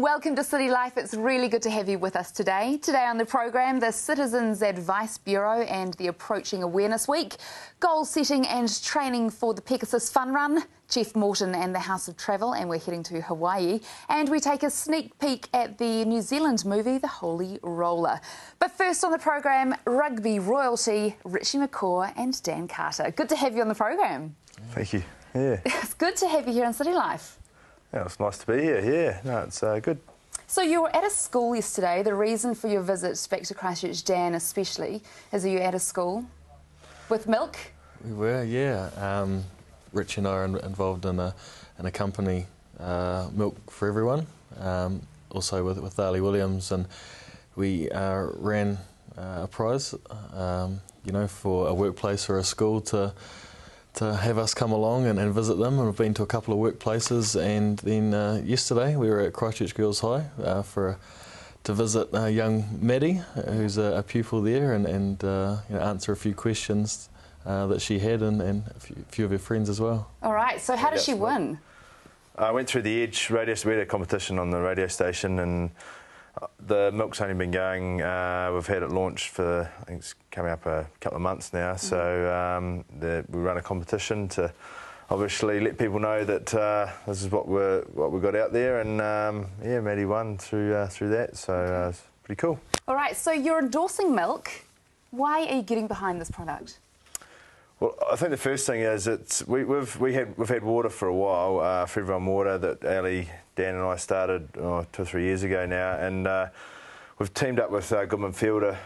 Welcome to City Life. It's really good to have you with us today. Today on the program, the Citizens Advice Bureau and the approaching Awareness Week, goal setting and training for the Pegasus Fun Run, Jeff Morton and the House of Travel, and we're heading to Hawaii. And we take a sneak peek at the New Zealand movie, The Holy Roller. But first on the program, rugby royalty, Richie McCaw and Dan Carter. Good to have you on the program. Thank you. Yeah. It's good to have you here on City Life. Yeah, it's nice to be here. Yeah, no, it's good. So you were at a school yesterday. The reason for your visit back to Christchurch, Dan especially, is you at a school with milk? We were, yeah. Richie and I are involved in a company, Milk for Everyone, also with Ali Williams, and we ran a prize, for a workplace or a school to have us come along and visit them. And we've been to a couple of workplaces, and then yesterday we were at Christchurch Girls High to visit young Maddie, who's a pupil there, and answer a few questions that she had, and a few of her friends as well. All right, so how did she win? I went through the Edge radio, we had a competition on the radio station, and the milk's only been going, we've had it launched for, I think it's coming up a couple of months now, so we run a competition to obviously let people know that this is what we got out there, and yeah, Maddie won through that, so it's pretty cool. All right, so you're endorsing milk. Why are you getting behind this product? Well, I think the first thing is we've had water for a while, For Everyone Water, that Ali, Dan and I started 2 or 3 years ago now, and we've teamed up with Goodman Fielder.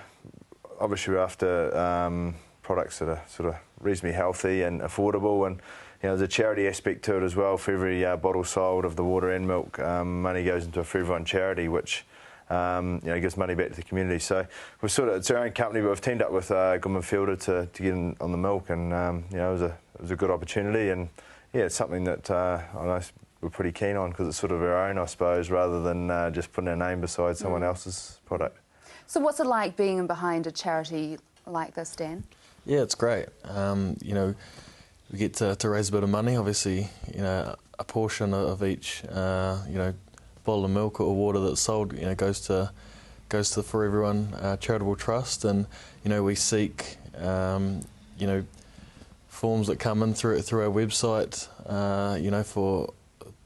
Obviously we're after products that are sort of reasonably healthy and affordable, and there's a charity aspect to it as well. For every bottle sold of the water and milk, money goes into a For Everyone charity, which gives money back to the community. So it's our own company, but we've teamed up with Goodman Fielder to get in on the milk, and it was a good opportunity, and yeah, it's something that I know we're pretty keen on, because it's sort of our own, I suppose, rather than just putting our name beside someone else's product. So what's it like being in behind a charity like this, Dan? Yeah, it's great. We get to raise a bit of money. Obviously, a portion of each, bottle of milk or water that's sold, goes to the For Everyone charitable trust, and we seek, forms that come in through our website, for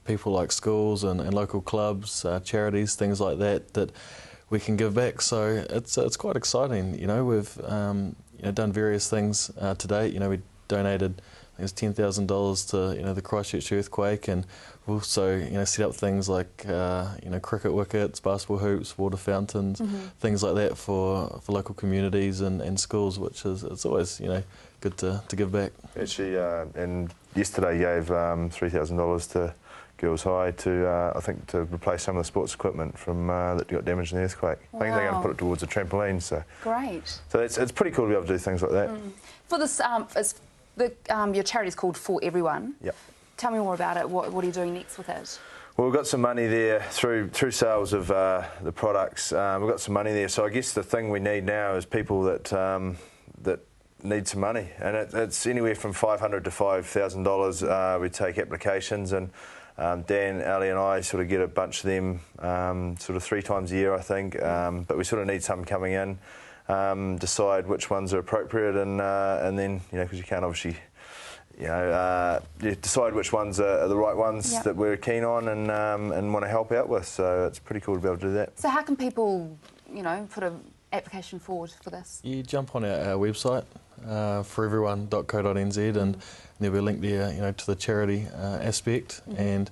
people like schools and local clubs, charities, things like that we can give back. So it's quite exciting. We've done various things to date. We donated, I think it was $10,000 to the Christchurch earthquake, and we also set up things like cricket wickets, basketball hoops, water fountains, things like that for local communities and schools, which is it's always good to give back. Actually, and yesterday gave $3,000 to Girls High to I think to replace some of the sports equipment from that got damaged in the earthquake. Wow. I think they're going to put it towards a trampoline. So great. So it's pretty cool to be able to do things like that. For this, your charity's called For Everyone. Yep. Tell me more about it. What are you doing next with it? Well, we've got some money there through sales of the products. We've got some money there. So I guess the thing we need now is people that need some money, and it's anywhere from $500 to $5,000. We take applications, and Dan, Ali and I sort of get a bunch of them sort of 3 times a year, I think. But we sort of need some coming in, decide which ones are appropriate, and then because you can't obviously decide which ones are the right ones that we're keen on and want to help out with. So it's pretty cool to be able to do that. So how can people put an application forward for this? You jump on our website, foreveryone.co.nz, and there'll be a link there to the charity aspect, and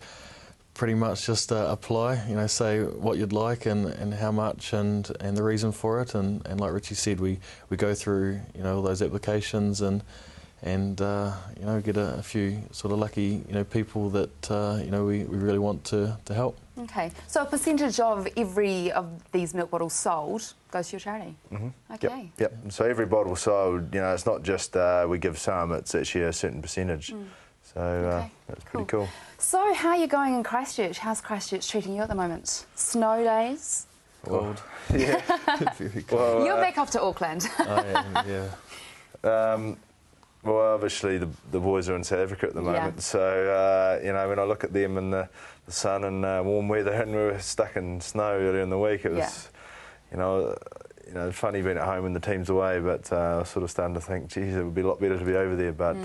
pretty much just apply, say what you'd like and how much and the reason for it, and like Richie said, we go through all those applications and get a few sort of lucky people that we really want to help. Okay, so a percentage of every of these milk bottles sold goes to your charity. Okay. Yep. So every bottle sold, it's not just we give some; it's actually a certain percentage. So that's pretty cool. So how are you going in Christchurch? How's Christchurch treating you at the moment? Snow days? Cold. Yeah. Very cold. Well, you're back off to Auckland. I am, yeah. Well, obviously the boys are in South Africa at the moment, so you know, when I look at them in the sun and warm weather, and we were stuck in snow earlier in the week, it was, you know, funny being at home when the team's away. But I was sort of starting to think, geez, it would be a lot better to be over there. But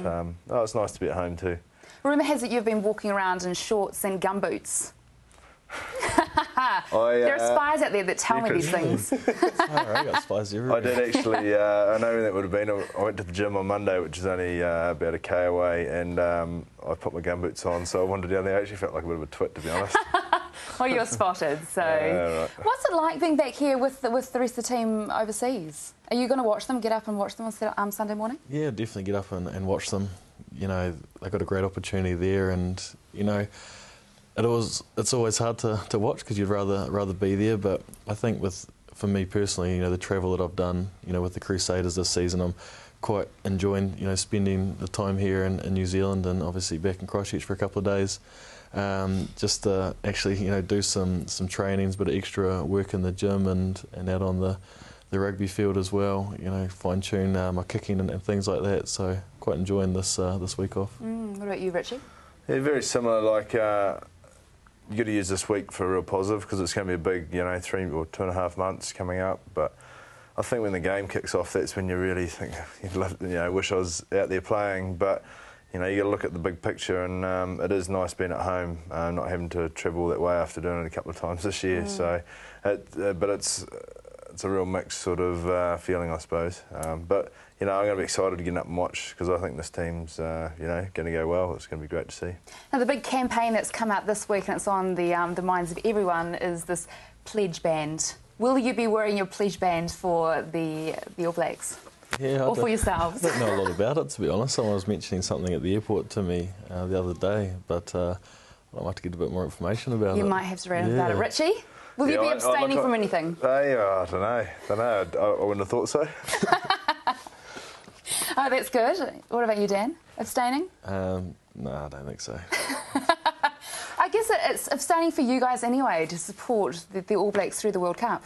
oh, it's nice to be at home too. Rumour has it you've been walking around in shorts and gumboots. There are spies out there that tell me these things. I got spies everywhere. I did actually. I know when that would have been. I went to the gym on Monday, which is only about a K away, and I put my gumboots on, so I wandered down there. I actually felt like a bit of a twit, to be honest. Well, you're spotted. So, right. What's it like being back here with the rest of the team overseas? Are you going to watch them? Get up and watch them on Sunday morning? Yeah, definitely get up and watch them. You know, they got a great opportunity there, and you know, it's always hard to watch because you'd rather be there. But I think for me personally, you know, the travel that I've done, you know, with the Crusaders this season, I'm quite enjoying, you know, spending the time here in New Zealand and obviously back in Christchurch for a couple of days, just to actually, you know, do some trainings, but extra work in the gym and out on the rugby field as well. You know, fine tune my kicking and things like that. So quite enjoying this week off. What about you, Richie? Yeah, very similar. Like. You've got to use this week for a real positive because it's going to be a big, you know, 3 or 2.5 months coming up. But I think when the game kicks off, that's when you really think, you know, wish I was out there playing. But, you know, you got to look at the big picture, and it is nice being at home, not having to travel that way after doing it a couple of times this year. So, but it's a real mixed sort of feeling, I suppose. But, you know, I'm going to be excited to get up and watch because I think this team's, you know, going to go well. It's going to be great to see. Now, the big campaign that's come out this week and it's on the minds of everyone is this pledge band. Will you be wearing your pledge band for the All Blacks? Yeah, or for yourselves? I don't know a lot about it, to be honest. Someone was mentioning something at the airport to me the other day, but I might have to get a bit more information about it. You might have to read about it. Richie? Will you be abstaining from anything? I don't know. I wouldn't have thought so. Oh, that's good. What about you, Dan? Abstaining? No, I don't think so. I guess it's abstaining for you guys anyway to support the All Blacks through the World Cup.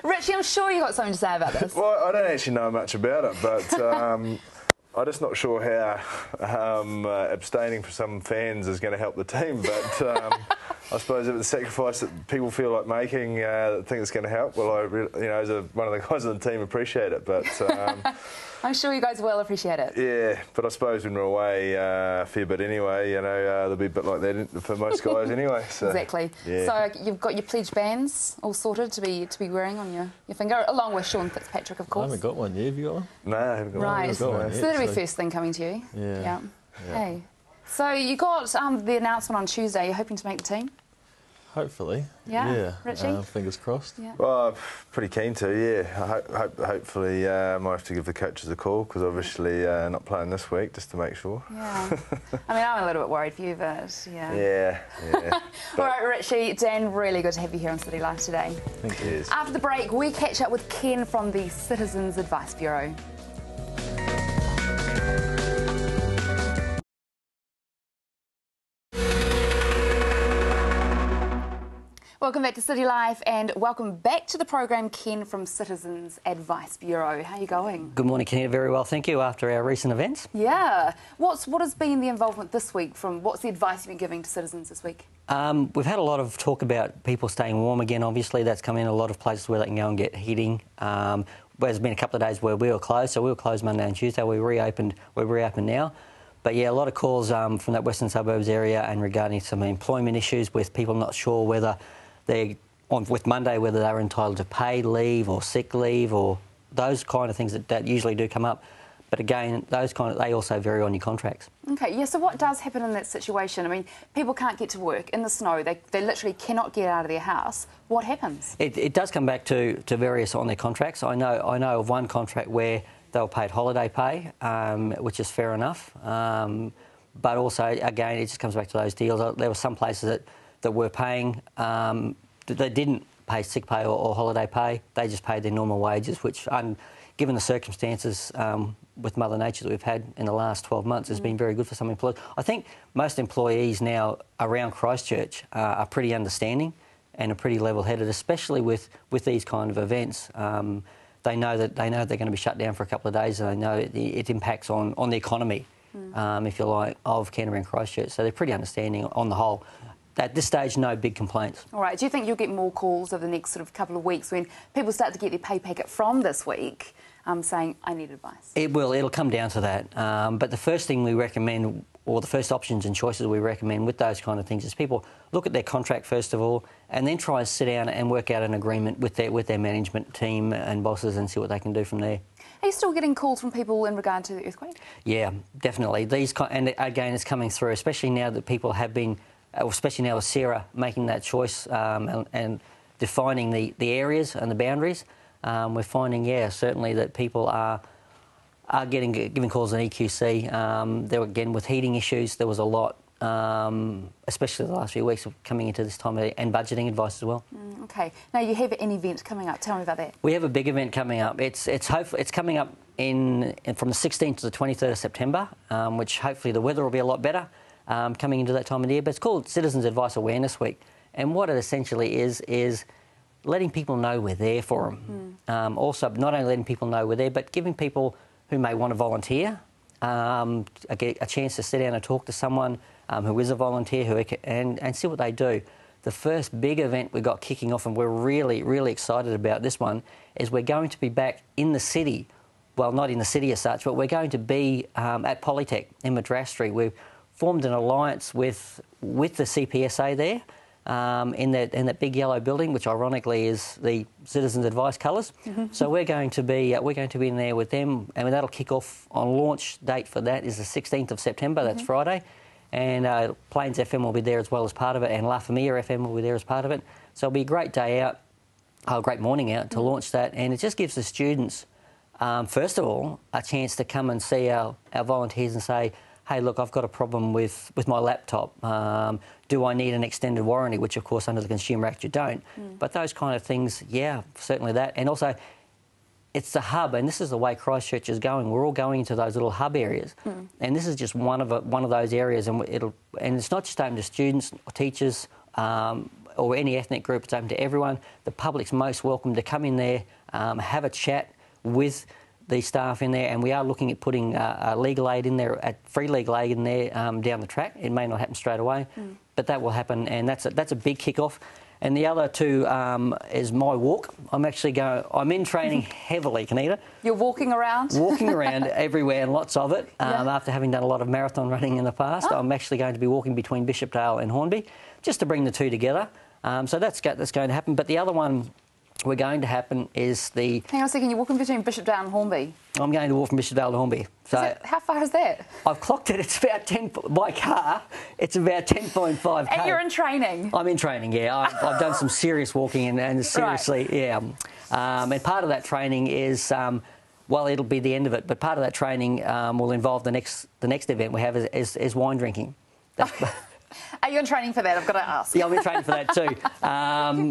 Richie, I'm sure you got something to say about this. Well, I don't actually know much about it, but I'm just not sure how abstaining for some fans is going to help the team. But I suppose if it's a sacrifice that people feel like making, I think it's going to help. Well, I really, you know, as one of the guys on the team, appreciate it. But I'm sure you guys will appreciate it. Yeah, but I suppose when we're away a fair bit anyway, you know, there'll be a bit like that for most guys anyway. So, exactly. Yeah. So you've got your pledge bands all sorted to be wearing on your finger, along with Sean Fitzpatrick, of course. I haven't got one yet. Have you got one? No, I haven't got one. Right. Got one So that'll be first thing coming to you. Yeah. Hey. So you got the announcement on Tuesday. You're hoping to make the team? Hopefully. Yeah. Richie? Fingers crossed. Yeah. Well, pretty keen to, yeah. Hopefully I might have to give the coaches a call because obviously not playing this week just to make sure. Yeah. I mean, I'm a little bit worried for you, but yeah. Yeah. All right, Richie, Dan, really good to have you here on City Life today. Thank you. After the break, we catch up with Ken from the Citizens Advice Bureau. Welcome back to City Life and welcome back to the program, Ken from Citizens Advice Bureau. How are you going? Good morning, Ken. Very well, thank you, after our recent events. Yeah. What has been the involvement this week what's the advice you've been giving to citizens this week? We've had a lot of talk about people staying warm again. Obviously, that's come in a lot of places where they can go and get heating. There's been a couple of days where we were closed, so we were closed Monday and Tuesday. We're reopened now. But yeah, a lot of calls from that Western Suburbs area and regarding some employment issues with people not sure whether with Monday, whether they're entitled to paid leave or sick leave or those kind of things that usually do come up. But again, they also vary on your contracts. Okay, yeah, so what does happen in that situation? I mean, people can't get to work in the snow. They literally cannot get out of their house. What happens? It does come back to various on their contracts. I know of one contract where they were paid holiday pay, which is fair enough. But also, again, it just comes back to those deals. There were some places that were paying, they didn't pay sick pay or holiday pay. They just paid their normal wages, which, given the circumstances with Mother Nature that we've had in the last 12 months, has been very good for some employees. I think most employees now around Christchurch are pretty understanding and are pretty level-headed, especially with these kind of events. they know that they're going to be shut down for a couple of days, and they know it impacts on the economy, if you like, of Canterbury and Christchurch. So they're pretty understanding on the whole. At this stage, no big complaints. All right. Do you think you'll get more calls over the next sort of couple of weeks when people start to get their pay packet from this week saying, I need advice? It will. It'll come down to that. But the first thing we recommend, or the first options and choices we recommend with those kind of things, is people look at their contract first of all, and then try and sit down and work out an agreement with their management team and bosses and see what they can do from there. Are you still getting calls from people in regard to the earthquake? Yeah, definitely. And again, it's coming through, especially now that people have been, especially now with Sarah making that choice and defining the areas and the boundaries. We're finding, certainly that people are giving calls on EQC. There again, with heating issues, there was a lot, especially the last few weeks of coming into this time and budgeting advice as well. Okay. Now, you have an event coming up. Tell me about that. We have a big event coming up. It's coming up from the 16th to the 23rd of September, which hopefully the weather will be a lot better coming into that time of the year. But it's called Citizens Advice Awareness Week. And what it essentially is letting people know we're there for them. Also, not only letting people know we're there, but giving people who may want to volunteer a chance to sit down and talk to someone who is a volunteer and see what they do. The first big event we got kicking off, and we're really, really excited about this one, is we're going to be back in the city. Well, not in the city as such, but we're going to be at Polytech in Madras Street. We've formed an alliance with the CPSA there. In that big yellow building, which ironically is the Citizens Advice colours. So we're going to be in there with them, and that'll kick off on launch date for that is the 16th of September. That's Friday, and Plains FM will be there as well as part of it, and La Familia FM will be there as part of it. So it'll be a great day out, a great morning out to launch that, and it just gives the students, first of all, a chance to come and see our volunteers and say, hey, look, I've got a problem with my laptop. Do I need an extended warranty? Which, of course, under the Consumer Act, you don't. But those kind of things, yeah, certainly that. And also, it's the hub, and this is the way Christchurch is going. We're all going into those little hub areas, and this is just one of those areas. And it's not just open to students or teachers or any ethnic group. It's open to everyone. The public's most welcome to come in there, have a chat with the staff in there, and we are looking at putting legal aid in there, free legal aid in there down the track. It may not happen straight away, but that will happen, and that's a big kick-off. And the other two is my walk. I'm in training heavily, Kanita. You're walking around? Walking around everywhere, and lots of it. After having done a lot of marathon running in the past, I'm actually going to be walking between Bishopdale and Hornby, just to bring the two together. So that's going to happen. But the other one we're going to happen is the... Hang on a second, you're walking between Bishopdale and Hornby? I'm going to walk from Bishopdale to Hornby. So how far is that? I've clocked it. It's about 10... By car, it's about 10.5 k. And you're in training? I'm in training, yeah. I've done some serious walking and seriously, yeah. And part of that training is... well, it'll be the end of it, but part of that training will involve the next event we have is wine drinking. Are you in training for that? I've got to ask. Yeah, I'm in training for that too.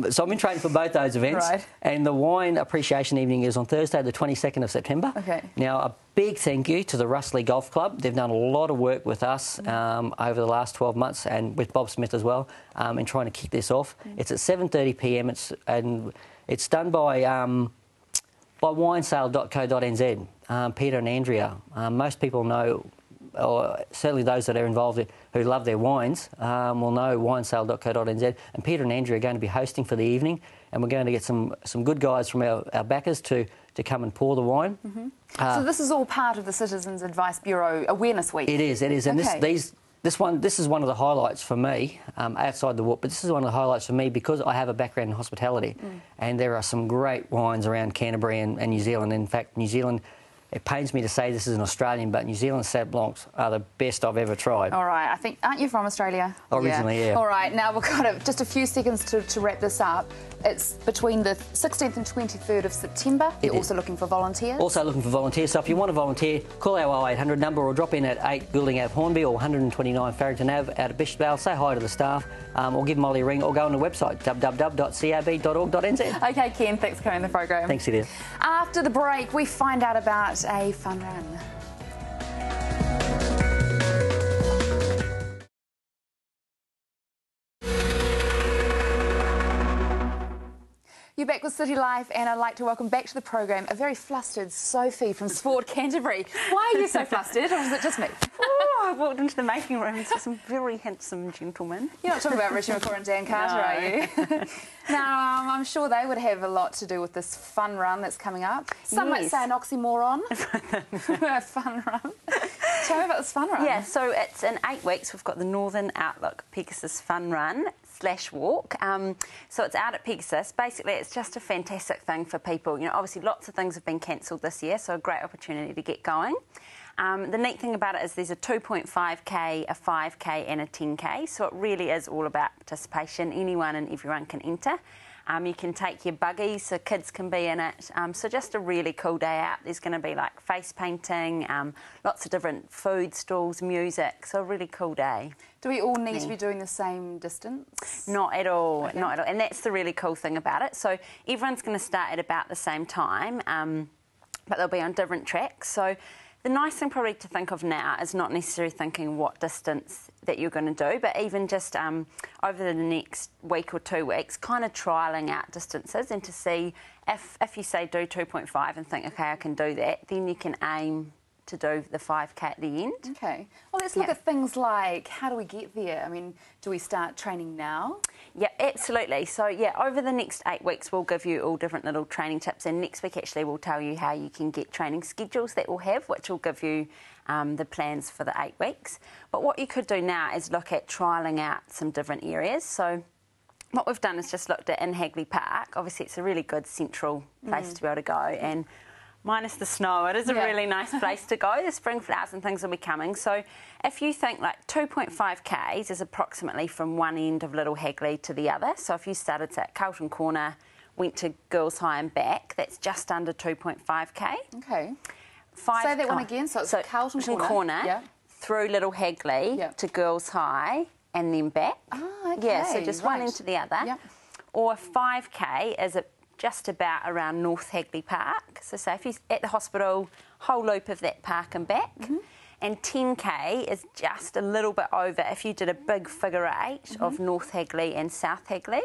So I'm in training for both those events. Right. And the wine appreciation evening is on Thursday, the 22nd of September. Okay. Now, a big thank you to the Russley Golf Club. They've done a lot of work with us over the last 12 months, and with Bob Smith as well, in trying to kick this off. It's at 7:30 p.m. It's done by winesale.co.nz. Peter and Andrea. Most people know, or certainly those that are involved who love their wines will know winesale.co.nz. And Peter and Andrea are going to be hosting for the evening, and we're going to get some good guys from our backers to come and pour the wine. So this is all part of the Citizens Advice Bureau Awareness Week? It is. And okay. This is one of the highlights for me, outside the walk, but this is one of the highlights for me because I have a background in hospitality, and there are some great wines around Canterbury and New Zealand. In fact, New Zealand... It pains me to say this is an Australian, but New Zealand Sauv Blancs are the best I've ever tried. All right, aren't you from Australia? Originally, yeah. All right, now we've got just a few seconds to wrap this up. It's between the 16th and 23rd of September. You're also looking for volunteers? Also looking for volunteers. So if you want to volunteer, call our 0800 number or drop in at 8 Goulding Ave Hornby or 129 Farrington Ave out of Bishopdale. Say hi to the staff or give Molly a ring or go on the website www.crb.org.nz. OK, Ken, thanks for coming on the program. Thanks, Lydia. After the break, we find out about a fun run. You're back with City Life, and I'd like to welcome back to the program a very flustered Sophie from Sport Canterbury. Why are you so flustered, or is it just me? Oh, I walked into the making room to some very handsome gentlemen. You're not talking about Richie, McCaw and Dan Carter, No. are you? Now, I'm sure they would have a lot to do with this fun run that's coming up. Some might Yes. say an oxymoron. A fun run. Tell me about this fun run. Yeah, so it's in 8 weeks. We've got the Northern Outlook Pegasus Fun Run / walk. So it's out at Pegasus. Basically, it's just a fantastic thing for people. You know, obviously lots of things have been cancelled this year, so a great opportunity to get going. The neat thing about it is there's a 2.5k, a 5k and a 10k, so it really is all about participation. Anyone and everyone can enter. You can take your buggy so kids can be in it. So just a really cool day out. There's going to be like face painting, lots of different food stalls, music, so a really cool day. Do we all need to be doing the same distance? Not at all, Okay. not at all. And that's the really cool thing about it. So everyone's going to start at about the same time, but they'll be on different tracks. So the nice thing probably to think of now is not necessarily thinking what distance that you're going to do, but even just over the next week or 2 weeks, kind of trialling out distances and to see if you say do 2.5 and think, okay, I can do that, then you can aim to do the 5k at the end. Okay. Well, let's look at things like how do we get there? I mean, do we start training now? Yeah, absolutely. So, yeah, over the next 8 weeks, we'll give you all different little training tips. And next week, actually, we'll tell you how you can get training schedules that we'll have, which will give you the plans for the 8 weeks. But what you could do now is look at trialling out some different areas. So what we've done is just looked at in Hagley Park. Obviously, it's a really good central place to be able to go. And minus the snow, it is a really nice place to go. The spring flowers and things will be coming. So if you think like 2.5k's is approximately from one end of Little Hagley to the other. So if you started at Carlton Corner, went to Girls High and back, that's just under 2.5k. Okay. Say that one again. So it's Carlton Corner through Little Hagley to Girls High and then back. Oh, okay. Yeah, so just one end to the other. Yep. Or 5k is just about around North Hagley Park. So say if you're at the hospital, whole loop of that park and back. And 10k is just a little bit over if you did a big figure 8 of North Hagley and South Hagley.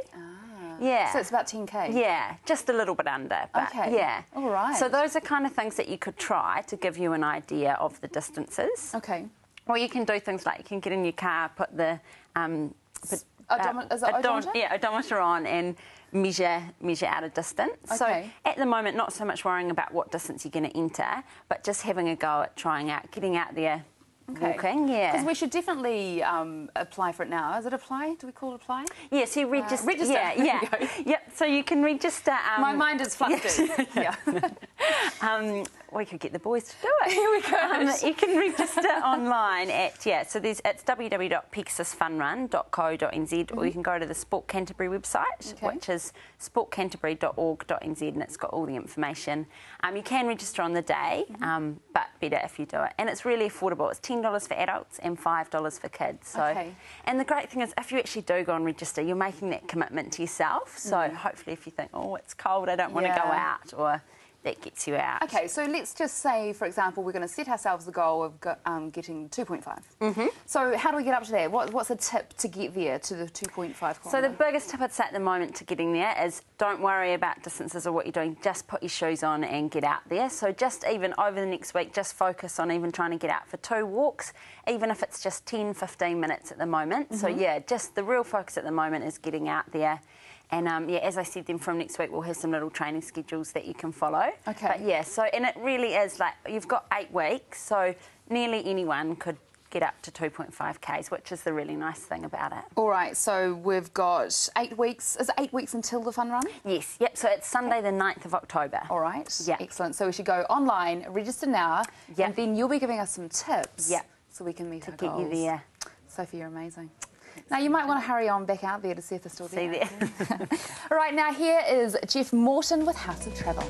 Yeah. So it's about 10k? Yeah, just a little bit under. But Okay. yeah. All right. So those are kind of things that you could try to give you an idea of the distances. Okay. Or you can do things like you can get in your car, put the Is it odometer? odometer on and measure out a distance. Okay. So at the moment, not so much worrying about what distance you're going to enter, but just having a go at trying out, getting out there, walking. Yeah. Because we should definitely apply for it now. Is it apply? Do we call it apply? Yeah, so you register. Register. Yeah, There yeah. we go. Yep, so you can register. My mind is flustered. Yeah. We could get the boys to do it. Here we go. You can register online at, so it's www.pegasusfunrun.co.nz or you can go to the Sport Canterbury website, which is sportcanterbury.org.nz, and it's got all the information. You can register on the day, but better if you do it. And it's really affordable. It's $10 for adults and $5 for kids. So, and the great thing is if you actually do go and register, you're making that commitment to yourself. So hopefully if you think, oh, it's cold, I don't want to go out, or that gets you out. Okay, so let's just say, for example, we're going to set ourselves the goal of getting 2.5. So how do we get up to that? What's a tip to get there to the 2.5 kilometre? So the biggest tip I'd say at the moment to getting there is don't worry about distances or what you're doing. Just put your shoes on and get out there. So just even over the next week, just focus on even trying to get out for 2 walks, even if it's just 10, 15 minutes at the moment. So yeah, just the real focus at the moment is getting out there. And as I said, then from next week we'll have some little training schedules that you can follow. Okay. But yeah, so and it really is like you've got 8 weeks, so nearly anyone could get up to 2.5k's, which is the really nice thing about it. All right, so we've got 8 weeks. Is it 8 weeks until the fun run? Yes, yep. So it's Sunday the 9th of October. All right. Yeah. Excellent. So we should go online, register now, and then you'll be giving us some tips. Yeah. So we can meet our Get goals. you there. Sophie, you're amazing. Now, you might want to hurry on back out there to see if they're still there. See there. All right, now here is Jeff Morton with House of Travel.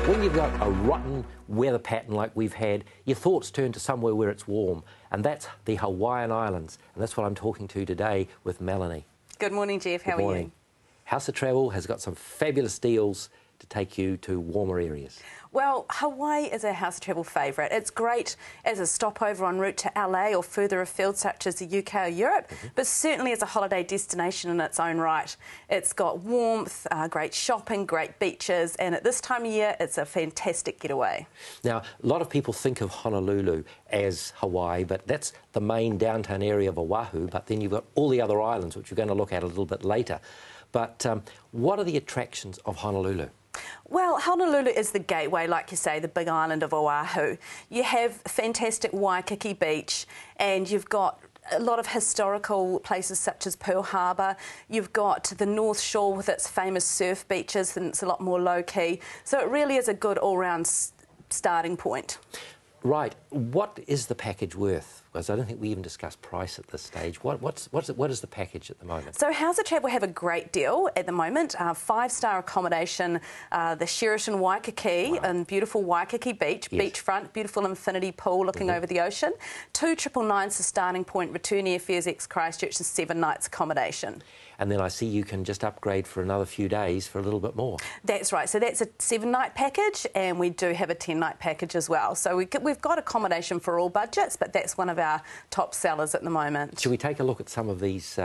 When you've got a rotten weather pattern like we've had, your thoughts turn to somewhere where it's warm, and that's the Hawaiian Islands. And that's what I'm talking to today with Melanie. Good morning, Jeff. How Good morning. are you? House of Travel has got some fabulous deals to take you to warmer areas? Well, Hawaii is our house travel favourite. It's great as a stopover en route to LA or further afield, such as the UK or Europe, but certainly as a holiday destination in its own right. It's got warmth, great shopping, great beaches, and at this time of year, it's a fantastic getaway. Now, a lot of people think of Honolulu as Hawaii, but that's the main downtown area of Oahu, but then you've got all the other islands, which we're going to look at a little bit later. But what are the attractions of Honolulu? Well, Honolulu is the gateway, like you say, the big island of Oahu. You have fantastic Waikiki Beach, and you've got a lot of historical places such as Pearl Harbour. You've got the North Shore with its famous surf beaches, and it's a lot more low-key. So it really is a good all-round starting point. Right. What is the package worth? Because I don't think we even discussed price at this stage. What is the package at the moment? So House of Travel have a great deal at the moment. 5-star accommodation, the Sheraton Waikiki and beautiful Waikiki Beach, beachfront, beautiful infinity pool looking over the ocean. 2,999 is the starting point, return airfares ex-Christchurch and 7 nights accommodation. And then I see you can just upgrade for another few days for a little bit more. That's right. So that's a 7-night package, and we do have a 10-night package as well. So we've got accommodation for all budgets, but that's one of our top sellers at the moment. Should we take a look at some of these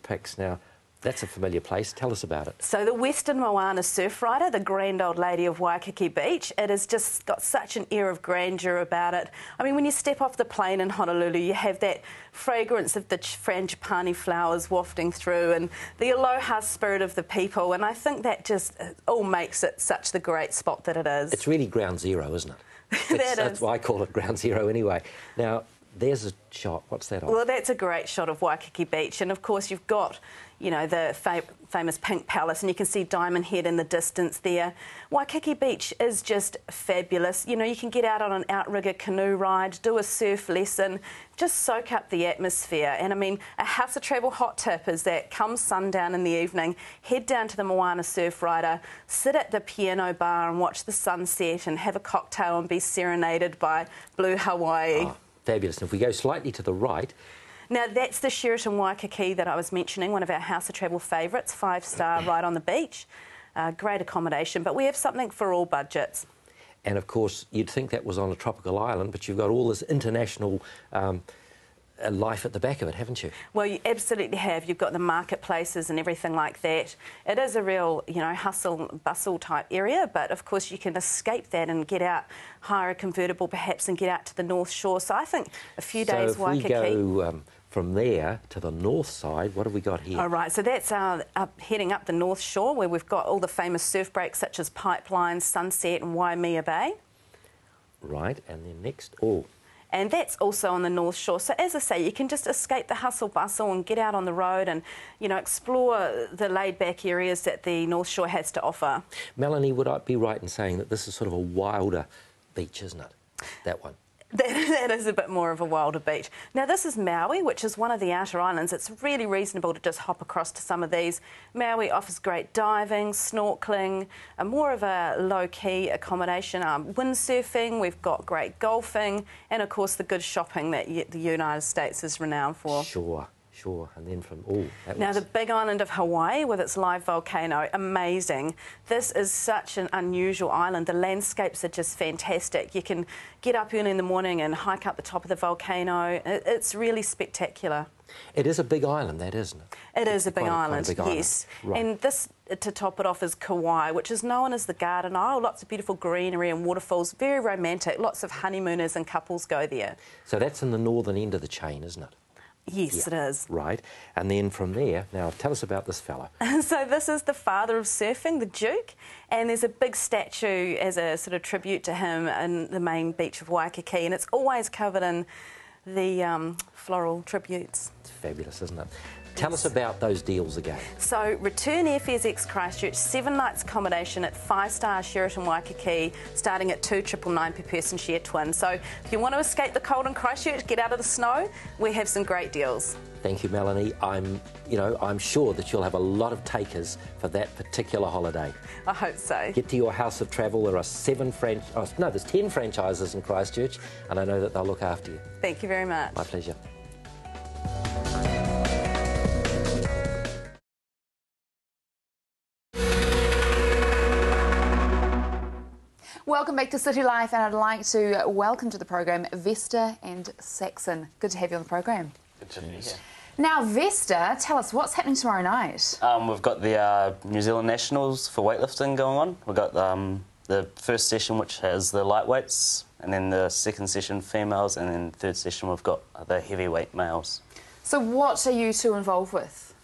picks now? That's a familiar place. Tell us about it. So the Western Moana Surf Rider, the grand old lady of Waikiki Beach, it has just got such an air of grandeur about it. I mean, when you step off the plane in Honolulu, you have that fragrance of the frangipani flowers wafting through and the aloha spirit of the people, and I think that just all makes it such the great spot that it is. It's really ground zero, isn't it? That's why I call it ground zero anyway. Now, there's a shot. What's that on? Well, that's a great shot of Waikiki Beach, and of course you've got, you know, the famous Pink Palace, and you can see Diamond Head in the distance there. Waikiki Beach is just fabulous. You know, you can get out on an outrigger canoe ride, do a surf lesson, just soak up the atmosphere. And I mean, a House of Travel hot tip is that come sundown in the evening, head down to the Moana Surf Rider, sit at the piano bar and watch the sunset and have a cocktail and be serenaded by blue Hawaii. Oh, fabulous. And if we go slightly to the right... Now, that's the Sheraton Waikiki that I was mentioning, one of our House of Travel favourites, 5-star right on the beach. Great accommodation, but we have something for all budgets. And, of course, you'd think that was on a tropical island, but you've got all this international life at the back of it, haven't you? Well, you absolutely have. You've got the marketplaces and everything like that. It is a real, you know, hustle, bustle type area, but, of course, you can escape that and get out, hire a convertible perhaps and get out to the North Shore. So I think a few days Waikiki... So if we go from there to the north side, what have we got here? All right, so that's heading up the North Shore, where we've got all the famous surf breaks such as Pipeline, Sunset and Waimea Bay. Right, and then next... Oh. And that's also on the North Shore. So as I say, you can just escape the hustle bustle and get out on the road and, you know, explore the laid-back areas that the North Shore has to offer. Melanie, would I be right in saying that this is sort of a wilder beach, isn't it? That one. That is a bit more of a wilder beach. Now, this is Maui, which is one of the outer islands. It's really reasonable to just hop across to some of these. Maui offers great diving, snorkelling, more of a low-key accommodation, windsurfing. We've got great golfing and, of course, the good shopping that the United States is renowned for. Sure. And then from... Now, the big island of Hawaii with its live volcano, amazing. This is such an unusual island. The landscapes are just fantastic. You can get up early in the morning and hike up the top of the volcano. It's really spectacular. It is a big island, that, isn't it? It is a big island, quite a big yes. Island. Right. And this, to top it off, is Kauai, which is known as the Garden Isle. Lots of beautiful greenery and waterfalls, very romantic. Lots of honeymooners and couples go there. So that's in the northern end of the chain, isn't it? Yes, it is. Right. And then from there, now tell us about this fella. So this is the father of surfing, the Duke, and there's a big statue as a sort of tribute to him in the main beach of Waikiki, and it's always covered in the floral tributes. It's fabulous, isn't it? Tell us about those deals again. So, return airfares ex-Christchurch, 7 nights accommodation at 5-star Sheraton Waikiki, starting at 2,999 per person share twin. So, if you want to escape the cold in Christchurch, get out of the snow, we have some great deals. Thank you, Melanie. I'm sure that you'll have a lot of takers for that particular holiday. I hope so. Get to your House of Travel. There are there's 10 franchises in Christchurch, and I know that they'll look after you. Thank you very much. My pleasure. Welcome back to City Life, and I'd like to welcome to the program Vesta and Saxon. Good to have you on the program. Good to be here. Now, Vesta, tell us what's happening tomorrow night. We've got the New Zealand Nationals for weightlifting going on. We've got the first session, which has the lightweights, and then the second session females, and then the third session we've got the heavyweight males. So what are you two involved with?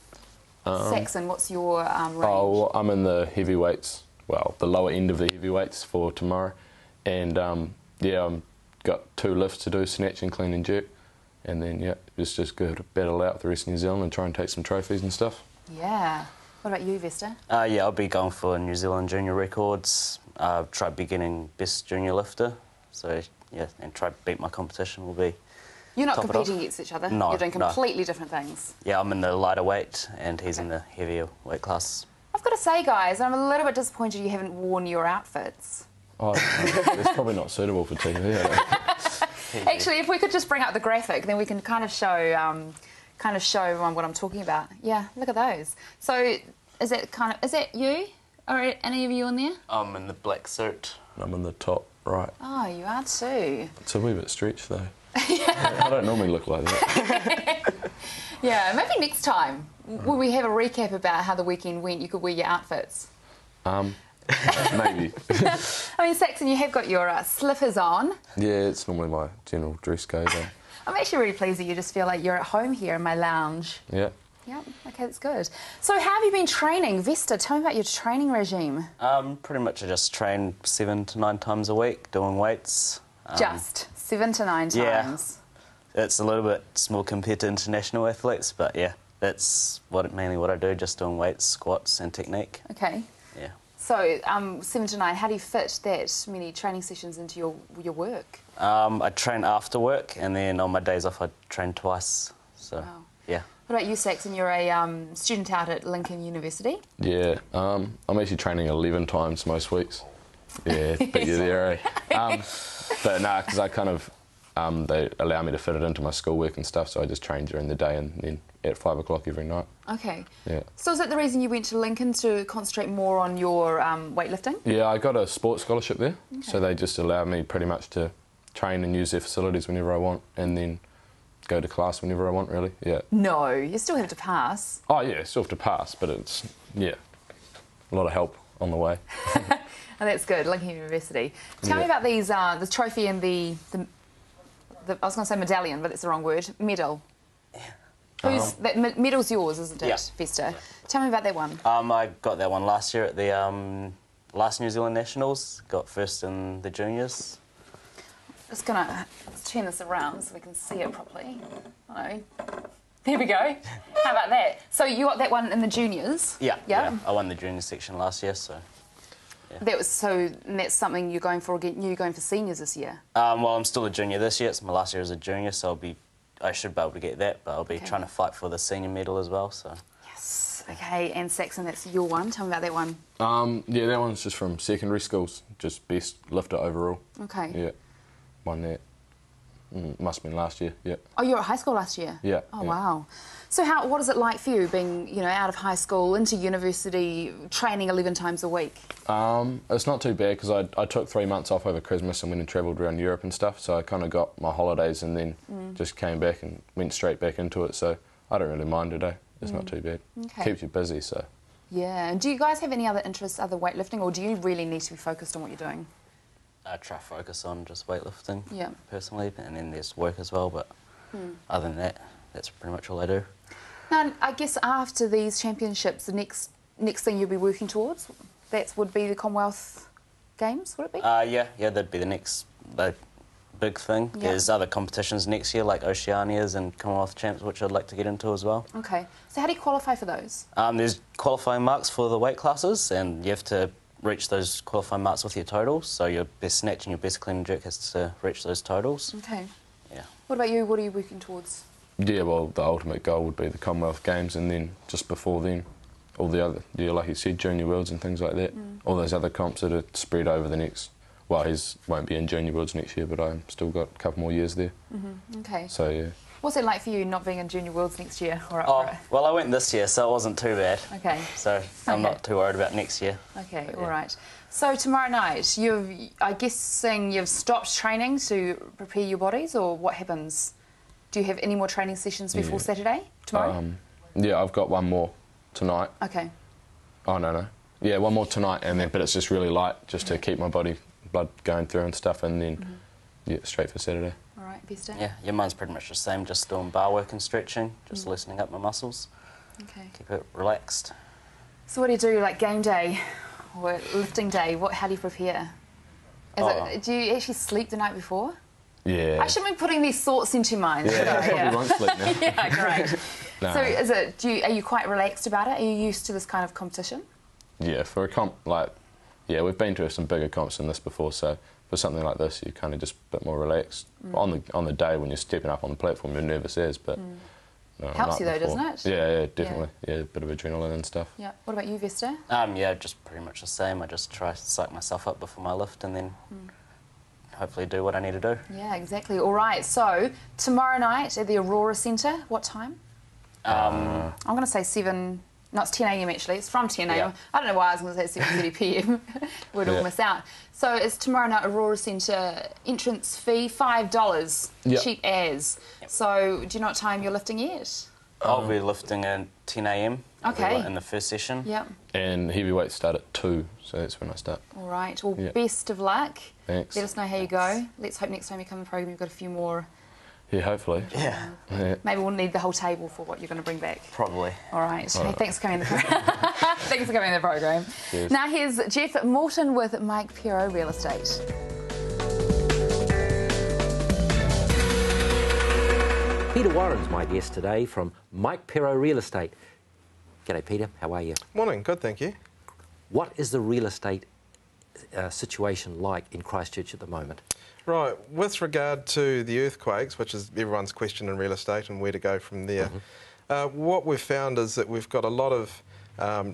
Saxon, what's your range? Oh, I'm in the heavyweights, well, the lower end of the heavyweights for tomorrow. And yeah, I've got 2 lifts to do, snatch and clean and jerk. And then, yeah, just go to battle out with the rest of New Zealand and try and take some trophies and stuff. Yeah. What about you, Vesta? Yeah, I'll be going for New Zealand junior records. Try beginning best junior lifter. So, yeah, and try to beat my competition will be. You're not top it competing off. against each other? No, You're doing no. completely different things? Yeah, I'm in the lighter weight and he's in the heavier weight class. I've got to say, guys, I'm a little bit disappointed you haven't worn your outfits. Oh, it's probably not suitable for TV. Actually, if we could just bring up the graphic, then we can kind of show everyone what I'm talking about. Yeah, look at those. So, is that you? Or any of you on there? I'm in the black suit. I'm in the top right. Oh, you are too. It's a wee bit stretched though. I don't normally look like that. Yeah, maybe next time when we have a recap about how the weekend went, you could wear your outfits. Maybe. I mean, Saxon, you have got your slippers on. Yeah, it's normally my general dress code. I'm actually really pleased that you just feel like you're at home here in my lounge. Yeah. Yeah, okay, that's good. So how have you been training? Vesta, tell me about your training regime. Pretty much I just train 7 to 9 times a week doing weights. Just 7 to 9 times? Yeah. It's a little bit small compared to international athletes, but yeah, that's mainly what I do, just doing weights, squats and technique. Okay. Yeah. So 7 to 9, how do you fit that many training sessions into your work? I train after work, and then on my days off I train twice. So, Wow. yeah. What about you, Saxon? You're a student out at Lincoln University. Yeah, I'm actually training 11 times most weeks. Yeah, but you're there, eh? But nah, because I kind of, they allow me to fit it into my schoolwork and stuff, so I just train during the day and then at 5 o'clock every night. Okay. Yeah. So is that the reason you went to Lincoln, to concentrate more on your weightlifting? Yeah, I got a sports scholarship there, so they just allow me pretty much to train and use their facilities whenever I want, and then go to class whenever I want, really. Yeah. No, you still have to pass. Oh yeah, still have to pass, but it's a lot of help on the way. Oh, that's good, Lincoln University. Tell me about these, the trophy and the I was going to say medallion, but that's the wrong word. Medal. That medal's yours, isn't it, Yeah. Vesta? Yeah. Tell me about that one. I got that one last year at the last New Zealand Nationals. Got first in the juniors. Just going to turn this around so we can see it properly. Oh, there we go. How about that? So you got that one in the juniors? Yeah. Yeah. I won the junior section last year, so. Yeah. And that's something you're going for again. You're going for seniors this year. Well, I'm still a junior this year. It's my last year as a junior, so I should be able to get that, but I'll be trying to fight for the senior medal as well. So. Yes. Okay. And Saxon, that's your one. Tell me about that one. Yeah, that one's just from secondary schools, just best lifter overall. Okay. Yeah, won that. Must have been last year. Yeah. Oh, you were at high school last year? Yeah. Oh, yeah. wow. So what is it like for you being, out of high school, into university, training 11 times a week? It's not too bad because I took 3 months off over Christmas and went and travelled around Europe and stuff, so I kind of got my holidays and then just came back and went straight back into it, so I don't really mind it, eh? It's not too bad. Okay. Keeps you busy, so. Yeah. And do you guys have any other interests other weightlifting, or do you really need to be focused on what you're doing? I try to focus on just weightlifting, personally, and then there's work as well, but other than that, that's pretty much all I do. Now, I guess after these championships, the next thing you'll be working towards, would be the Commonwealth Games, would it be? Yeah, that'd be the big thing. Yeah. There's other competitions next year, like Oceanias and Commonwealth Champs, which I'd like to get into as well. Okay. So how do you qualify for those? There's qualifying marks for the weight classes, and you have to reach those qualifying marks with your totals. So your best snatch and your best clean and jerk has to reach those totals. Okay. Yeah. What about you? What are you working towards? Yeah, well, the ultimate goal would be the Commonwealth Games, and then just before then, all the other, like you said, Junior Worlds and things like that. All those other comps that are spread over the next. Well, he won't be in Junior Worlds next year, but I've still got a couple more years there. Okay. So yeah. What's it like for you not being in Junior Worlds next year? Or up for it? Well, I went this year, so it wasn't too bad. Okay. So I'm not too worried about next year. Okay, But, all right. So tomorrow night, I guess you've stopped training to prepare your bodies, or what happens? Do you have any more training sessions before Saturday, tomorrow? Yeah, I've got one more tonight. Okay. Oh, no. Yeah, one more tonight, but it's just really light, just to keep my blood going through and stuff, and then straight for Saturday. All right, Vesta? Yeah, mine's pretty much the same, just doing bar work and stretching, just loosening up my muscles. Okay. Keep it relaxed. So what do you do, like game day or lifting day? How do you prepare? Do you actually sleep the night before? Yeah. I shouldn't be putting these thoughts into mine. Yeah, I probably won't sleep now. Yeah, great. No. So are you quite relaxed about it? Are you used to this kind of competition? Yeah, for a comp, we've been to some bigger comps than this before, so for something like this, you're kind of just a bit more relaxed. On the day when you're stepping up on the platform, you're nervous as, but... No, helps you though, doesn't it? Yeah, definitely. Yeah, a bit of adrenaline and stuff. Yeah. What about you, Vesta? Yeah, just pretty much the same. I just try to psych myself up before my lift and then hopefully do what I need to do. Yeah, exactly. All right, so tomorrow night at the Aurora Centre, what time? I'm going to say 7... No, it's 10 a.m. actually. It's from 10 a.m. Yeah. I don't know why I was going to say 7:30 p.m. We'd all miss out. So it's tomorrow night, Aurora Centre, entrance fee $5. Yep. Cheap as. Yep. So do you know what time you're lifting yet? I'll be lifting at 10 a.m. Okay. in the first session. Yep. And heavyweights start at 2, so that's when I start. All right. Well, Yep. best of luck. Thanks. Let us know how you go. Let's hope next time you come in the program you've got a few more. Yeah, hopefully. Yeah. Maybe we'll need the whole table for what you're going to bring back. Probably. All right. Hey, thanks for coming in the program. Thanks for coming in the program. Cheers. Now here's Jeff Morton with Mike Pero Real Estate. Peter Warren's my guest today from Mike Pero Real Estate. G'day, Peter. How are you? Morning. Good, thank you. What is the real estate situation like in Christchurch at the moment? Right, with regard to the earthquakes, which is everyone's question in real estate and where to go from there, what we've found is that we've got a lot of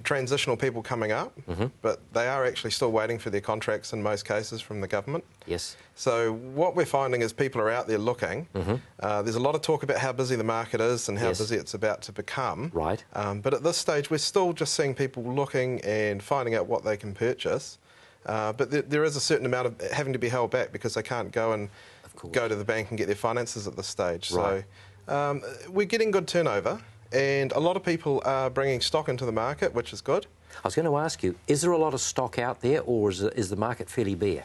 transitional people coming up, but they are actually still waiting for their contracts in most cases from the government. Yes. So what we're finding is people are out there looking. There's a lot of talk about how busy the market is and how busy it's about to become. Right. But at this stage, we're still just seeing people looking and finding out what they can purchase. But there is a certain amount of having to be held back because they can't go and go to the bank and get their finances at this stage. Right. So we're getting good turnover, and a lot of people are bringing stock into the market, which is good. I was going to ask you, is there a lot of stock out there, or is the market fairly bare?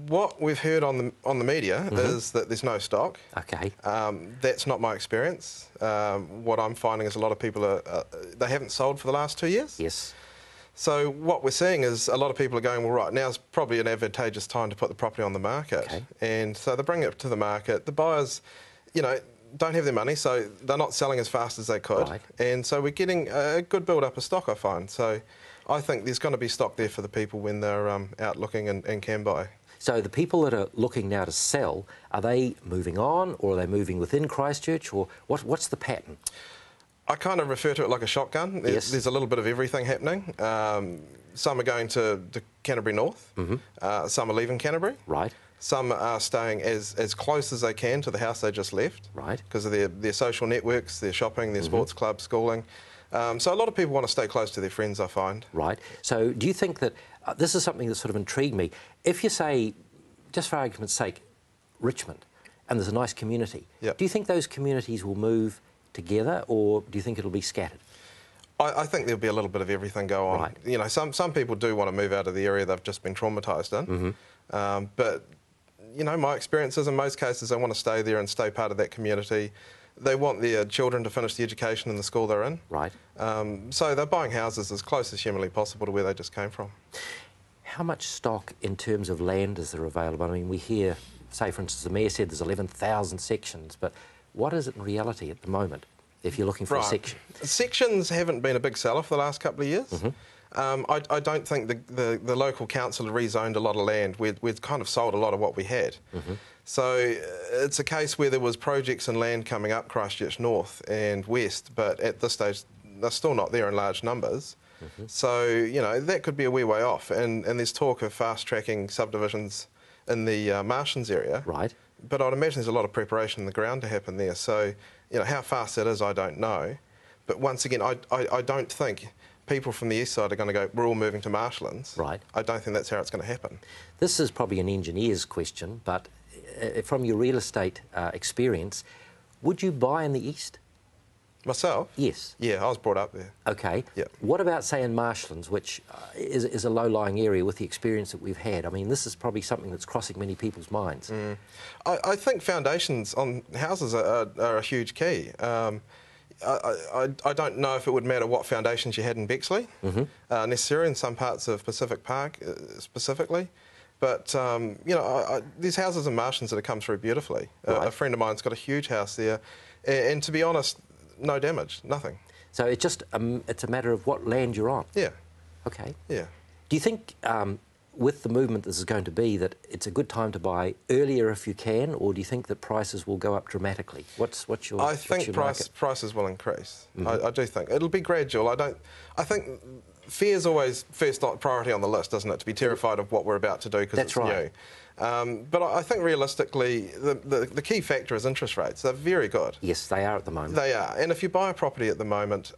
What we've heard on the media is that there's no stock. Okay. That's not my experience. What I'm finding is a lot of people they haven't sold for the last 2 years. Yes. So what we're seeing is a lot of people are going, well, right, now's probably an advantageous time to put the property on the market. Okay. And so they bring it to the market. The buyers, don't have their money, so they're not selling as fast as they could. Right. And so we're getting a good build-up of stock, I find. So I think there's going to be stock there for the people when they're out looking and can buy. So the people that are looking now to sell, are they moving on, or are they moving within Christchurch, or what's the pattern? I kind of refer to it like a shotgun. There's a little bit of everything happening. Some are going to Canterbury North. Some are leaving Canterbury. Right. Some are staying as close as they can to the house they just left. Right. Because of their social networks, their shopping, their sports club, schooling. So a lot of people want to stay close to their friends, I find. Right. So do you think that this is something that sort of intrigued me? If you say, just for argument's sake, Richmond, and there's a nice community, do you think those communities will move together, or do you think it'll be scattered? I think there'll be a little bit of everything go on. Right. Some people do want to move out of the area they've just been traumatised in. But, my experience is in most cases they want to stay there and stay part of that community. They want their children to finish the education in the school they're in. Right. So they're buying houses as close as humanly possible to where they just came from. How much stock in terms of land is there available? I mean, we hear, say, for instance, the Mayor said there's 11,000 sections, but what is it in reality at the moment, if you're looking for a section? Sections haven't been a big seller for the last couple of years. I don't think the local council have rezoned a lot of land. We've kind of sold a lot of what we had. So it's a case where there was projects and land coming up Christchurch North and West, but at this stage they're still not there in large numbers. So, that could be a wee way off. And there's talk of fast-tracking subdivisions in the Martians area. Right. But I'd imagine there's a lot of preparation in the ground to happen there. So, how fast that is, I don't know. But once again, I don't think people from the east side are going to go, we're all moving to marshlands. Right. I don't think that's how it's going to happen. This is probably an engineer's question, but from your real estate experience, would you buy in the east? Myself? Yes. Yeah, I was brought up there. Okay. Yep. What about, say, in marshlands, which is a low-lying area with the experience that we've had? I mean, this is probably something that's crossing many people's minds. I think foundations on houses are a huge key. I don't know if it would matter what foundations you had in Bexley, necessarily in some parts of Pacific Park specifically. But, you know, there's houses in marshlands that have come through beautifully. Right. A friend of mine's got a huge house there. And to be honest, no damage, nothing. So it's just it's a matter of what land you're on? Yeah. Okay. Yeah. Do you think, with the movement this is going to be, that it's a good time to buy earlier if you can, or do you think that prices will go up dramatically? What's your I think your prices will increase. I do think. It'll be gradual. I think fear's always first priority on the list, doesn't it? To be terrified of what we're about to do because it's new. But I think realistically, the key factor is interest rates. They're very good. Yes, they are at the moment. They are. And if you buy a property at the moment,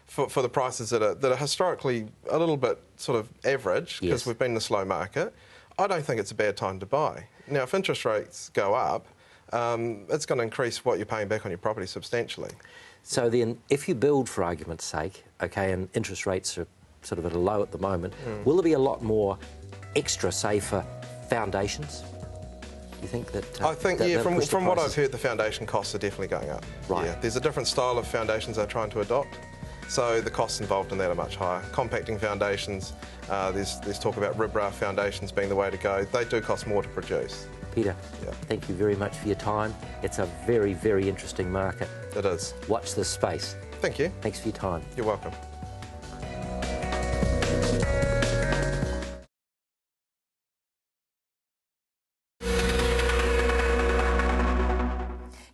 for the prices that are historically a little bit sort of average, because we've been in a slow market, I don't think it's a bad time to buy. Now, if interest rates go up, it's going to increase what you're paying back on your property substantially. So then, if you build, for argument's sake, okay, and interest rates are sort of at a low at the moment, will there be a lot more extra, say, for foundations? Do you think that... I think, that yeah, from what prices? I've heard, the foundation costs are definitely going up. Right. Yeah, there's a different style of foundations they're trying to adopt, so the costs involved in that are much higher. Compacting foundations, there's talk about riprap foundations being the way to go. They do cost more to produce. Peter, thank you very much for your time. It's a very, very interesting market. It is. Watch this space. Thank you. Thanks for your time. You're welcome.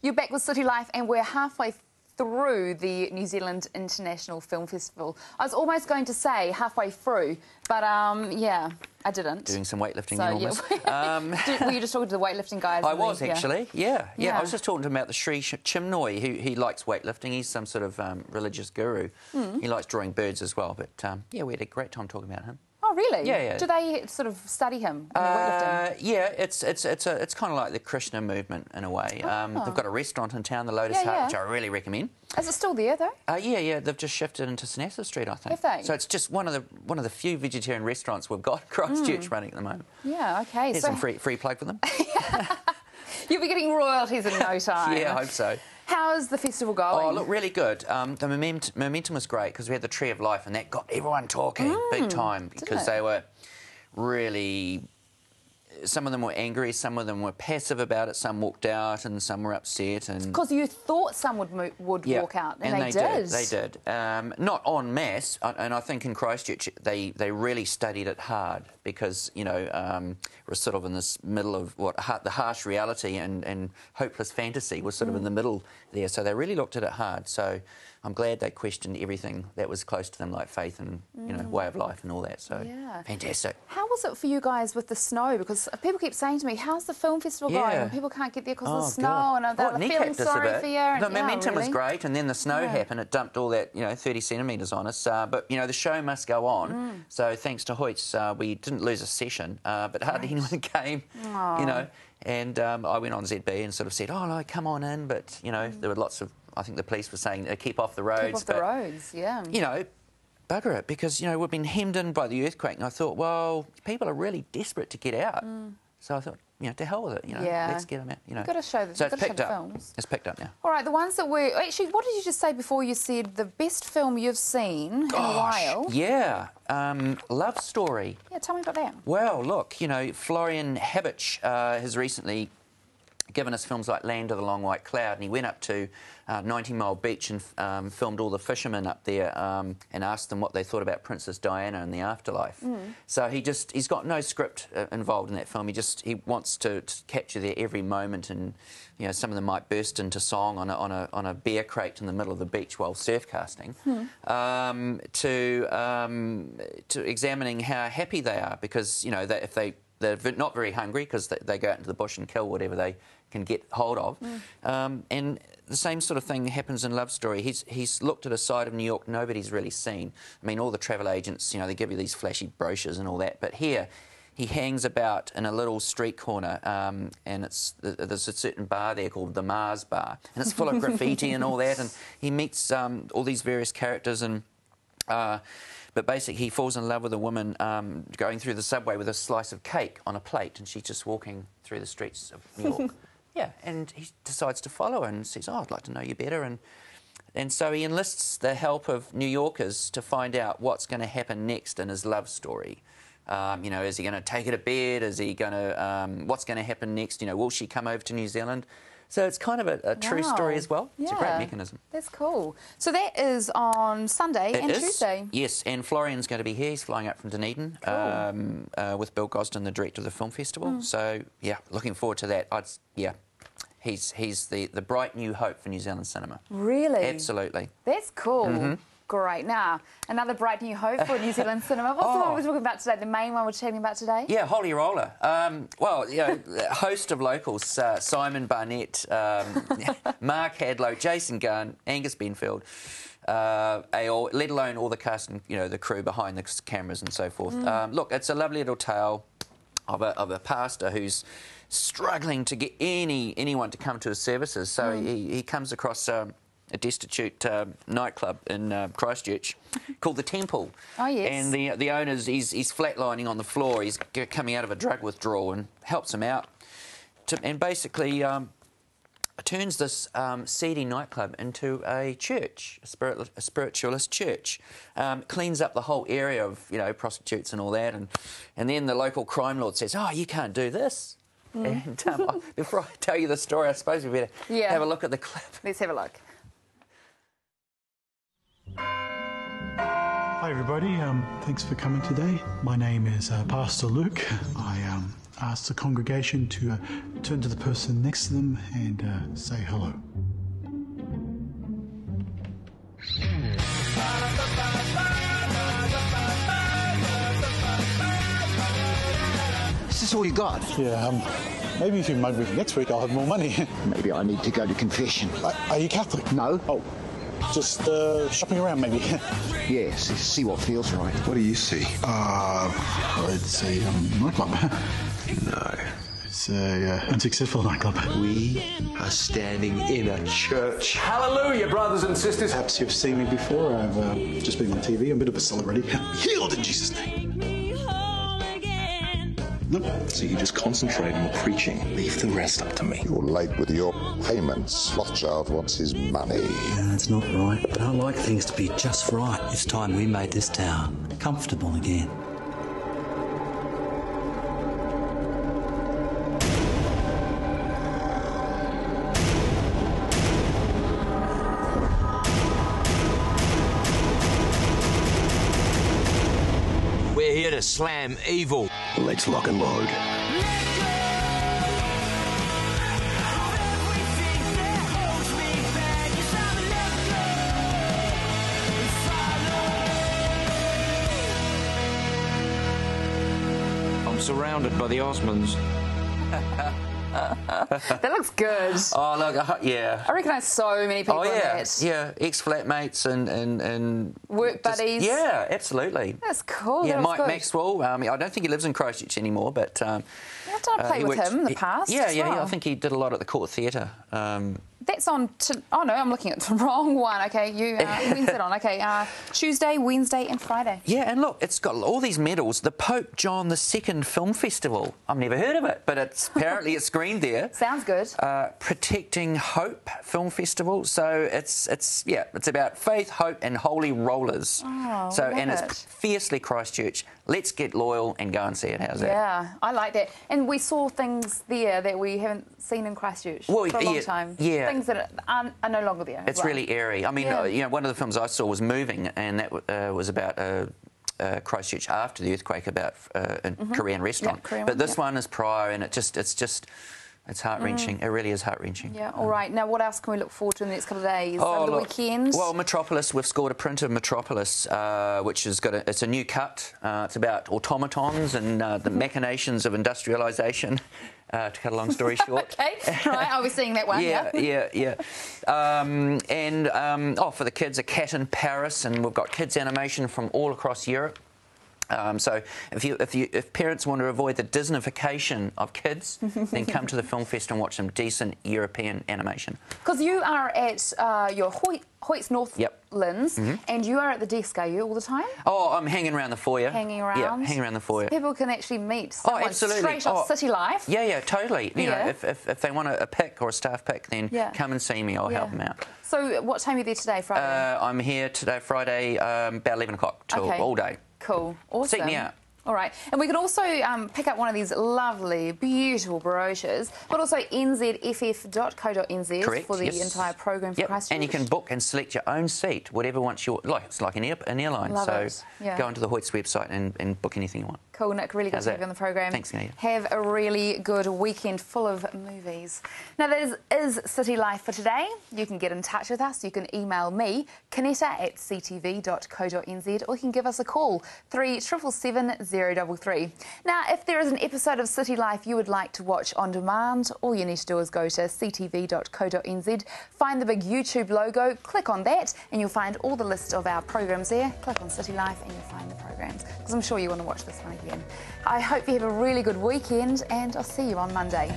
You're back with City Life, and we're halfway through the New Zealand International Film Festival. I was almost going to say halfway through, but yeah, I didn't. Doing some weightlifting, So, you almost. Were you just talking to the weightlifting guys? I was actually, yeah. Yeah. I was just talking to him about the Sri Chimnoi, who he likes weightlifting. He's some sort of religious guru. He likes drawing birds as well. But yeah, we had a great time talking about him. Oh, really? Yeah, yeah. Do they sort of study him in weightlifting? Yeah, it's kind of like the Krishna movement in a way. They've got a restaurant in town, the Lotus Hut, which I really recommend. Is it still there though? Yeah. They've just shifted into St Asaph Street, I think. Have they? So it's just one of the few vegetarian restaurants we've got Christchurch running at the moment. Yeah. Okay. Here's some free plug for them. You'll be getting royalties in no time. Yeah, I hope so. How's the festival going? Oh, look, really good. The momentum was great because we had the Tree of Life, and that got everyone talking big time because they were really... Some of them were angry, some of them were passive about it, some walked out and some were upset. Because you thought some would walk out, and they did. They did. Not en masse, and I think in Christchurch they really studied it hard because, you know, we're sort of in this middle of the harsh reality and hopeless fantasy was sort of in the middle there, so they really looked at it hard. So I'm glad they questioned everything that was close to them, like faith and, you know, way of life and all that, so fantastic. How was it for you guys with the snow? Because people keep saying to me, how's the film festival going? And people can't get there because of the snow, and they're feeling sorry for you. The momentum was great, and then the snow happened. It dumped all that, 30 centimetres on us. But, the show must go on. So thanks to Hoyts, we didn't lose a session, but hardly anyone came, And I went on ZB and sort of said, oh, no, come on in. But, there were lots of... I think the police were saying, keep off the roads. Keep off the roads, yeah. Bugger it, because, we've been hemmed in by the earthquake, and I thought, well, people are really desperate to get out. So I thought, to hell with it, let's get them out, You've got to show the, so it's picked up. Films. It's picked up now. All right, the ones that were... Actually, what did you just say before you said the best film you've seen in a while? Yeah, Love Story. Yeah, tell me about that. Well, look, Florian Habich has recently given us films like Land of the Long White Cloud, and he went up to 90 Mile Beach and filmed all the fishermen up there and asked them what they thought about Princess Diana and the afterlife. So he's got no script involved in that film. He wants to capture their every moment, and some of them might burst into song on a beer crate in the middle of the beach while surf casting. To examining how happy they are, because if they they're not very hungry because they go out into the bush and kill whatever they can get hold of. And the same sort of thing happens in Love Story. He's looked at a side of New York nobody's really seen. I mean, all the travel agents, you know, they give you these flashy brochures and all that, but here he hangs about in a little street corner, and there's a certain bar there called the Mars Bar, and it's full of graffiti and all that, and he meets all these various characters, and but basically he falls in love with a woman going through the subway with a slice of cake on a plate, and she's just walking through the streets of New York. Yeah, and he decides to follow her and says, "Oh, I'd like to know you better," and so he enlists the help of New Yorkers to find out what's going to happen next in his love story. You know, is he going to take her to bed? Is he going to... what's going to happen next? You know, will she come over to New Zealand? So it's kind of a true story as well. It's a great mechanism. That's cool. So that is on Sunday and Tuesday. Yes, and Florian's going to be here. He's flying up from Dunedin with Bill Gosden, the director of the film festival. So, yeah, looking forward to that. He's the bright new hope for New Zealand cinema. Really? Absolutely. That's cool. Great. Now, another bright new hope for New Zealand cinema. What's the one we're talking about today? The main one we're chatting about today? Yeah, Holy Roller. Well, you know, host of locals, Simon Barnett, Mark Hadlow, Jason Gunn, Angus Benfield, let alone all the cast and, you know, the crew behind the cameras and so forth. Look, it's a lovely little tale of a pastor who's struggling to get anyone to come to his services. So he comes across a destitute nightclub in Christchurch called the Temple. Oh, yes. And the owner's, he's flatlining on the floor. He's coming out of a drug withdrawal and helps him out. And basically turns this seedy nightclub into a church, a spiritualist church. Cleans up the whole area of, you know, prostitutes and all that. And then the local crime lord says, "Oh, you can't do this." And before I tell you the story, I suppose we better have a look at the clip. Let's have a look. Hi everybody, thanks for coming today. My name is Pastor Luke. I asked the congregation to turn to the person next to them and say hello. Is this all you got? Yeah, maybe if you mug me next week I'll have more money. Maybe I need to go to confession. Are you Catholic? No. Oh, just shopping around maybe. Yes, see what feels right. What do you see? It's a nightclub. No. It's a unsuccessful nightclub. We are standing in a church. Hallelujah, brothers and sisters. Perhaps you've seen me before. I've just been on TV. I'm a bit of a celebrity. Healed in Jesus' name. Nope. So you just concentrate on the preaching. Leave the rest up to me. You're late with your payments. Rothschild wants his money. Yeah, that's not right. But I like things to be just right. It's time we made this town comfortable again. We're here to slam evil. Let's lock and load. I'm surrounded by the Osmonds. That looks good. Oh, look, yeah. I recognise so many people in that. Yeah, ex-flatmates and work buddies. Yeah, absolutely. That's cool. Yeah, that Mike good. Maxwell. I don't think he lives in Christchurch anymore, but I've done a play with him in the past. Yeah, as well. I think he did a lot at the Court Theatre. That's on... oh, no, I'm looking at the wrong one. OK, when's it on? OK, Tuesday, Wednesday and Friday. Yeah, and look, it's got all these medals. The Pope John II Film Festival. I've never heard of it, but apparently it's screened there. Sounds good. Protecting Hope Film Festival. So it's about faith, hope and holy rollers. Oh, It's fiercely Christchurch. Let's get loyal and go and see it. How's that? Yeah, I like that. And we saw things there that we haven't seen in Christchurch for a long time. Yeah. Things that are no longer there. It's really airy. I mean, one of the films I saw was Moving, and that was about Christchurch after the earthquake, about a Korean restaurant. Korean but this one is prior, and it's just It's heart-wrenching. It really is heart-wrenching. Yeah, all right. Now, what else can we look forward to in the next couple of days? Oh, Over the look, weekend? Well, Metropolis, we've scored a print of Metropolis, which has got it's a new cut. It's about automatons and the machinations of industrialisation, to cut a long story short. OK, right, I'll be seeing that one. Yeah. For the kids, A Cat in Paris, and we've got kids' animation from all across Europe. So if parents want to avoid the Disneyfication of kids, then come to the Film Fest and watch some decent European animation. Because you are at your Hoyts Northlands, and you are at the desk, are you, all the time? Oh, I'm hanging around the foyer. Hanging around? Yeah, hanging around the foyer. So people can actually meet someone straight off City Life? Yeah, totally. You know, if they want a pick or a staff pick, then come and see me. I'll help them out. So what time are you there today, Friday? I'm here today, Friday, about 11 o'clock till all day. Cool. Awesome. Seek me out. All right. And we can also pick up one of these lovely, beautiful brochures, but also nzff.co.nz for the entire program for Christchurch. And you can book and select your own seat, whatever one's your... It's like an airline. Go onto the Hoyts website and book anything you want. Cool, Nick. Really good to have you on the program. Thanks, Nadia. Have a really good weekend full of movies. Now, that is City Life for today. You can get in touch with us. You can email me, canetta@ctv.co.nz, or you can give us a call, 3777 033. Now, if there is an episode of City Life you would like to watch on demand, all you need to do is go to ctv.co.nz, find the big YouTube logo, click on that, and you'll find all the list of our programs there. Click on City Life and you'll find the programs, because I'm sure you want to watch this one again. I hope you have a really good weekend, and I'll see you on Monday.